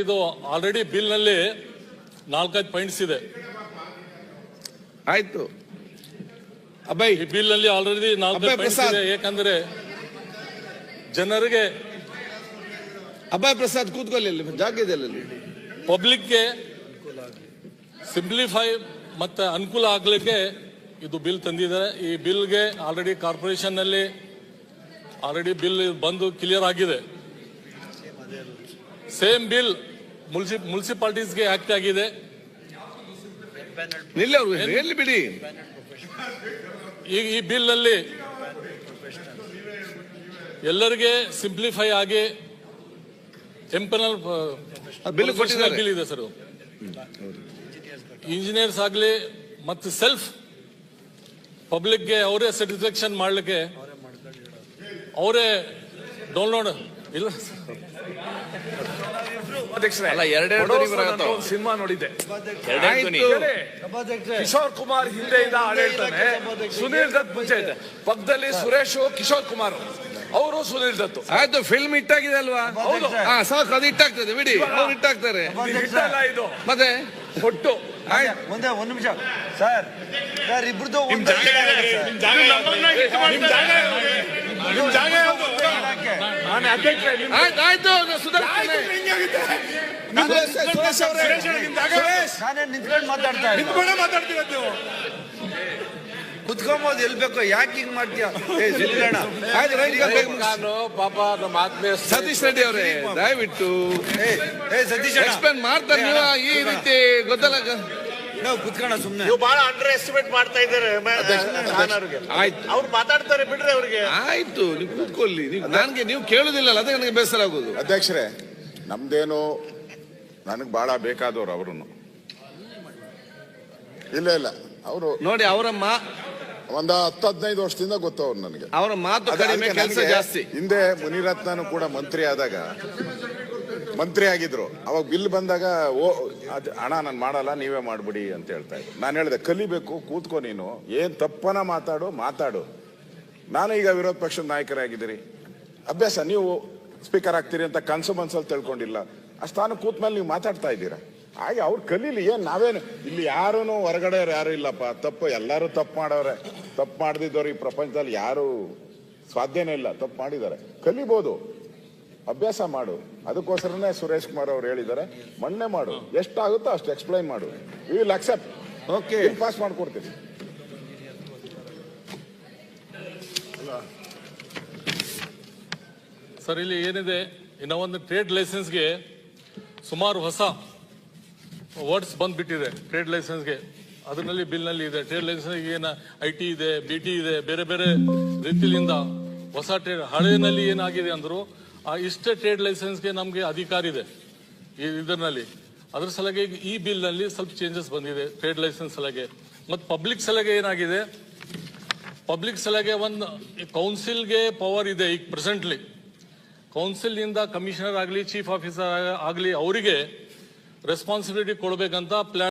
ಇದು already bill ನಲ್ಲಿ 4-5 points ಇದೆ. ಆಯ್ತು ಅಬ್ಬೈ, ಈ ಬಿಲ್ ನಲ್ಲಿ ಆಲ್ರೆಡಿ 4 ಪಾಯಿಂಟ್ಸ್ ಇದೆ. ಯಾಕಂದ್ರೆ ಜನರಿಗೆ ಅಬ್ಬಾಯ್ ಪ್ರಸಾದ್ ಕೂತ್ಕೊಳ್ಳಿ, ಜಾಗ ಇದೆ ಅಲ್ಲಿ. ಪಬ್ಲಿಕ್ಗೆ ಸಿಂಪ್ಲಿಫೈ ಮತ್ತೆ ಅನುಕೂಲ ಆಗ್ಲಿಕ್ಕೆ ಇದು ಬಿಲ್ ತಂದಿದ್ದಾರೆ. ಈ ಬಿಲ್ಗೆ ಆಲ್ರೆಡಿ ಕಾರ್ಪೊರೇಷನ್ ನಲ್ಲಿ ಆಲ್ರೆಡಿ ಬಿಲ್ ಬಂದು ಕ್ಲಿಯರ್ ಆಗಿದೆ. ಸೇಮ್ ಬಿಲ್ ಮುನ್ಸಿಪಾಲಿಟೀಸ್ಗೆ ಆಕ್ಟ್ ಆಗಿದೆ. ಎಲ್ಲಿ ಬಿಡಿ, ಈಗ ಈ ಬಿಲ್ ನಲ್ಲಿ ಎಲ್ಲರಿಗೆ ಸಿಂಪ್ಲಿಫೈ ಆಗಿ ಟೆಂಪನಲ್ ಬಿಲ್ ಇದೆ ಸರ್. ಇಂಜಿನಿಯರ್ಸ್ ಆಗಲಿ ಮತ್ತು ಸೆಲ್ಫ್ ಪಬ್ಲಿಕ್ಗೆ ಅವರೇ ಸ್ಯಾಟಿಸ್ಫ್ಯಾಕ್ಷನ್ ಮಾಡಲಿಕ್ಕೆ ಅವರೇ ಡೌನ್ಲೋಡ್ ಇಲ್ಲ. ಸಿನಿಮಾ ನೋಡಿದ್ದೆ. ಕಿಶೋರ್ ಕುಮಾರ್ ಹಿಂದೆಯಿಂದ ಆಡಳಿತಾನೆ, ಸುನೀಲ್ ದತ್ ಮುಂಚೆ ಇದೆ. ಪಕ್ಕದಲ್ಲಿ ಸುರೇಶ್, ಕಿಶೋರ್ ಕುಮಾರ್ ಅವರು ಸುನೀಲ್ ದತ್. ಆಯ್ತು, ಫಿಲ್ಮ್ ಇಟ್ಟಾಗಿದೆ ಅಲ್ವಾ? ಹೌದು, ಸಾಕು, ಅದು ಇಟ್ಟಾಗ್ತದೆ ಬಿಡಿ, ಅವ್ರು ಇಟ್ಟಾಗ್ತಾರೆ. ಇದು ಮತ್ತೆ ಒಟ್ಟು ಒಂದೇ ಒಂದು ನಿಮಿಷ ಸರ್, ಇಬ್ರದ್ದು ಆಯ್ತು. ನಾನೇ ನಿಂತ್ಕೊಂಡು ಮಾತಾಡ್ತೀನಿ. ಕುತ್ಕೊಂಬೋದು ಎಲ್ಲಿ ಬೇಕೋ, ಯಾಕೆ ಹಿಂಗ್ ಮಾಡ್ತೀಯ? ಪಾಪ ನಮ್ಮ ಆತ್ಮೀಯ ಸತೀಶ್ ರೆಡ್ಡಿ ಅವರೇ, ದಯವಿಟ್ಟು ಸತೀಶ್ ಎಕ್ಸ್ಪ್ಲೇನ್ ಮಾಡ್ತಾರೆ. ನೀವು ಈ ರೀತಿ ಗೊತ್ತಲ್ಲ, ನಾವು ಕುತ್ಕೋಣ ಸುಮ್ಮನೆ. ನೀವು ಬಹಳ ಅಂಡರ್ ಎಸ್ಟಿಮೇಟ್ ಮಾಡ್ತಾ ಇದ್ದಾರೆ. ಆಯ್ತು, ಅವ್ರು ಮಾತಾಡ್ತಾರೆ ಬಿಡ್ರಿ ಅವ್ರಿಗೆ. ಆಯ್ತು, ನೀವು ಕೂತ್ಕೊಳ್ಳಿ. ನನಗೆ ನೀವು ಕೇಳುದಿಲ್ಲಲ್ಲ, ಅದೇ ನನಗೆ ಬೇಸರ ಆಗೋದು. ಅಧ್ಯಕ್ಷರೇ, ನಮ್ದೇನು ನನಗೆ ಬಹಳ ಬೇಕಾದವ್ರು ಅವರು. ಇಲ್ಲ ಅವರು ನೋಡಿ, ಅವರ ಒಂದು 10-15 ವರ್ಷದಿಂದ ಗೊತ್ತವ್ರು ನನಗೆ. ಅವರ ಮಾತು ಕಡಿಮೆ, ಕೆಲಸ ಜಾಸ್ತಿ. ಹಿಂದೆ ಮುನಿರತ್ನನು ಕೂಡ ಮಂತ್ರಿ ಆದಾಗ, ಮಂತ್ರಿ ಆಗಿದ್ರು, ಅವಾಗ ಬಿಲ್ ಬಂದಾಗ ಹಣ ನಾನು ಮಾಡಲ್ಲ, ನೀವೇ ಮಾಡ್ಬಿಡಿ ಅಂತ ಹೇಳ್ತಾ ಇದ್ರು. ನಾನು ಹೇಳಿದೆ, ಕಲಿಬೇಕು, ಕೂತ್ಕೊ, ನೀನು ಏನ್ ತಪ್ಪನ ಮಾತಾಡು. ನಾನು ಈಗ ವಿರೋಧ ಪಕ್ಷದ ನಾಯಕರಾಗಿದ್ದೀರಿ, ಅಭ್ಯಾಸ. ನೀವು ಸ್ಪೀಕರ್ ಆಗ್ತೀರಿ ಅಂತ ಕನ್ಸು ಮನ್ಸಲ್ಲಿ ತಿಳ್ಕೊಂಡಿಲ್ಲ. ಆ ಸ್ಥಾನ ಕೂತ್ ಮೇಲೆ ನೀವು ಮಾತಾಡ್ತಾ ಇದ್ದೀರಾ. ಹಾಗೆ ಅವ್ರು ಕಲೀಲಿ. ಏನ್ ನಾವೇನು ಇಲ್ಲಿ ಯಾರೂ ಹೊರಗಡೆ ಯಾರು ಇಲ್ಲಪ್ಪ. ತಪ್ಪು ಎಲ್ಲರೂ ತಪ್ಪು ಮಾಡವ್ರೆ. ತಪ್ಪು ಮಾಡದಿದ್ದವ್ರು ಈ ಪ್ರಪಂಚದಲ್ಲಿ ಯಾರು ಸಾಧ್ಯನೇ ಇಲ್ಲ. ತಪ್ಪು ಮಾಡಿದ್ದಾರೆ, ಕಲಿಬಹುದು, ಅಭ್ಯಾಸ ಮಾಡು. ಅದಕ್ಕೋಸ್ಕರನೇ ಸುರೇಶ್ ಕುಮಾರ್ ಅವ್ರು ಹೇಳಿದ್ದಾರೆ, ಮಣ್ಣೆ ಮಾಡು, ಎಷ್ಟಾಗುತ್ತೋ ಅಷ್ಟು ಎಕ್ಸ್ಪ್ಲೈನ್ ಮಾಡು. We will accept. Okay, pass ಮಾಡ್ಕೊಡ್ತೀವಿ. ಸರ್, ಇಲ್ಲಿ ಏನಿದೆ, ಇನ್ನ ಒಂದು ಟ್ರೇಡ್ ಲೈಸೆನ್ಸ್ಗೆ ಸುಮಾರು ಹೊಸ ವರ್ಡ್ಸ್ ಬಂದ್ಬಿಟ್ಟಿದೆ. ಟ್ರೇಡ್ ಲೈಸೆನ್ಸ್ಗೆ ಅದರಲ್ಲಿ ಬಿಲ್ನಲ್ಲಿ ಇದೆ. ಟ್ರೇಡ್ ಲೈಸೆನ್ಸ್ ಏನು IT ಇದೆ, BT ಇದೆ, ಬೇರೆ ಬೇರೆ ರೀತಿಯಿಂದ ಹೊಸ ಟ್ರೇಡ್. ಹಳೆಯಲ್ಲಿ ಏನಾಗಿದೆ ಅಂದ್ರು, ಆ ಇಷ್ಟೇ ಟ್ರೇಡ್ ಲೈಸೆನ್ಸ್ಗೆ ನಮಗೆ ಅಧಿಕಾರ ಇದೆ ಇದರಲ್ಲಿ. ಅದ್ರ ಸಲಗೆ ಈ ಬಿಲ್ ನಲ್ಲಿ ಸ್ವಲ್ಪ ಚೇಂಜಸ್ ಬಂದಿದೆ ಟ್ರೇಡ್ ಲೈಸೆನ್ಸ್ ಸಲಗೆ. ಮತ್ತು ಪಬ್ಲಿಕ್ ಸಲಗೆ ಏನಾಗಿದೆ, ಪಬ್ಲಿಕ್ ಸಲಗೆ ಒಂದು ಕೌನ್ಸಿಲ್ಗೆ ಪವರ್ ಇದೆ. ಈಗ ಪ್ರೆಸೆಂಟ್ಲಿ ಕೌನ್ಸಿಲ್ ನಿಂದ ಕಮಿಷನರ್ ಆಗಲಿ, ಚೀಫ್ ಆಫೀಸರ್ ಆಗಲಿ, ಅವರಿಗೆ ರೆಸ್ಪಾನ್ಸಿಬಿಲಿಟಿ ಕೊಡಬೇಕಂತ ಪ್ಲಾನ್